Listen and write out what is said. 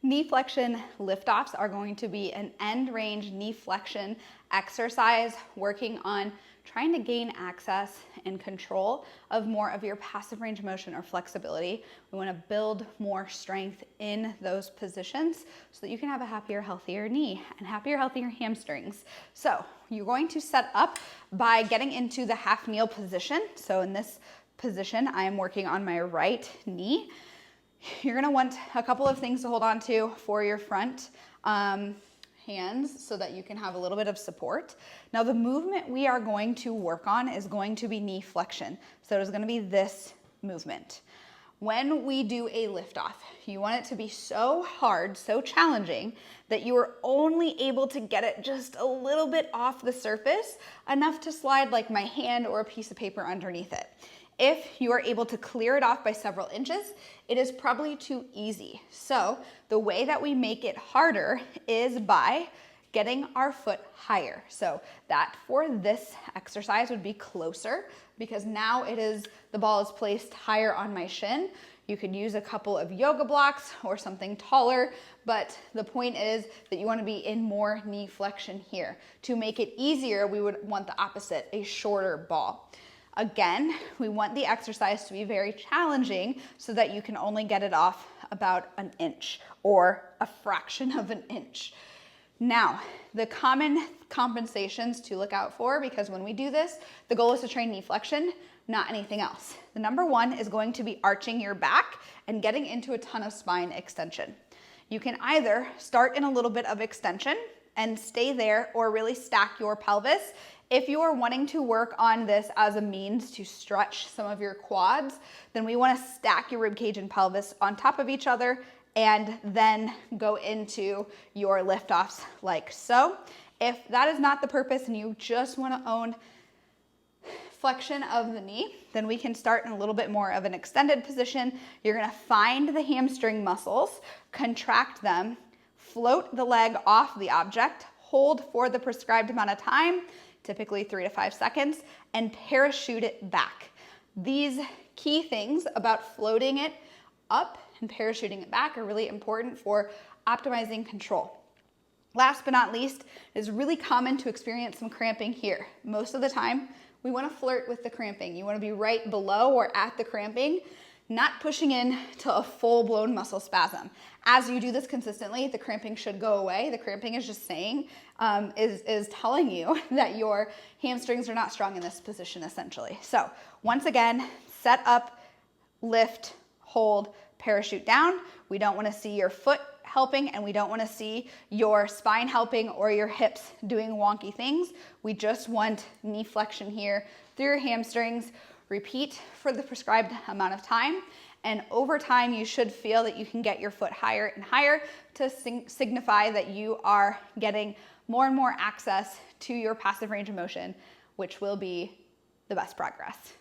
Knee flexion liftoffs are going to be an end range knee flexion exercise working on trying to gain access and control of more of your passive range of motion or flexibility. We want to build more strength in those positions so that you can have a happier, healthier knee and happier, healthier hamstrings. So you're going to set up by getting into the half kneel position. So in this position, I am working on my right knee. You're gonna want a couple of things to hold on to for your front hands so that you can have a little bit of support. Now the movement we are going to work on is going to be knee flexion. So it's gonna be this movement. When we do a liftoff, you want it to be so hard, so challenging that you are only able to get it just a little bit off the surface, enough to slide like my hand or a piece of paper underneath it. If you are able to clear it off by several inches, it is probably too easy. So the way that we make it harder is by getting our foot higher. So that for this exercise would be closer because now the ball is placed higher on my shin. You could use a couple of yoga blocks or something taller, but the point is that you want to be in more knee flexion here. To make it easier, we would want the opposite, a shorter ball. Again, we want the exercise to be very challenging so that you can only get it off about an inch or a fraction of an inch. Now, the common compensations to look out for, because when we do this, the goal is to train knee flexion, not anything else. The number one is going to be arching your back and getting into a ton of spine extension. You can either start in a little bit of extension and stay there or really stack your pelvis. If you are wanting to work on this as a means to stretch some of your quads, then we want to stack your ribcage and pelvis on top of each other and then go into your liftoffs like so. If that is not the purpose and you just want to own flexion of the knee, then we can start in a little bit more of an extended position. You're going to find the hamstring muscles, contract them, float the leg off the object, hold for the prescribed amount of time, typically 3 to 5 seconds, and parachute it back. These key things about floating it up and parachuting it back are really important for optimizing control. Last but not least, it is really common to experience some cramping here. Most of the time, we want to flirt with the cramping. You want to be right below or at the cramping, not pushing in to a full-blown muscle spasm. As you do this consistently, the cramping should go away. The cramping is just saying, is telling you that your hamstrings are not strong in this position, essentially. So once again, set up, lift, hold, parachute down. We don't want to see your foot helping and we don't want to see your spine helping or your hips doing wonky things. We just want knee flexion here through your hamstrings. Repeat for the prescribed amount of time, and over time you should feel that you can get your foot higher and higher to signify that you are getting more and more access to your passive range of motion, which will be the best progress.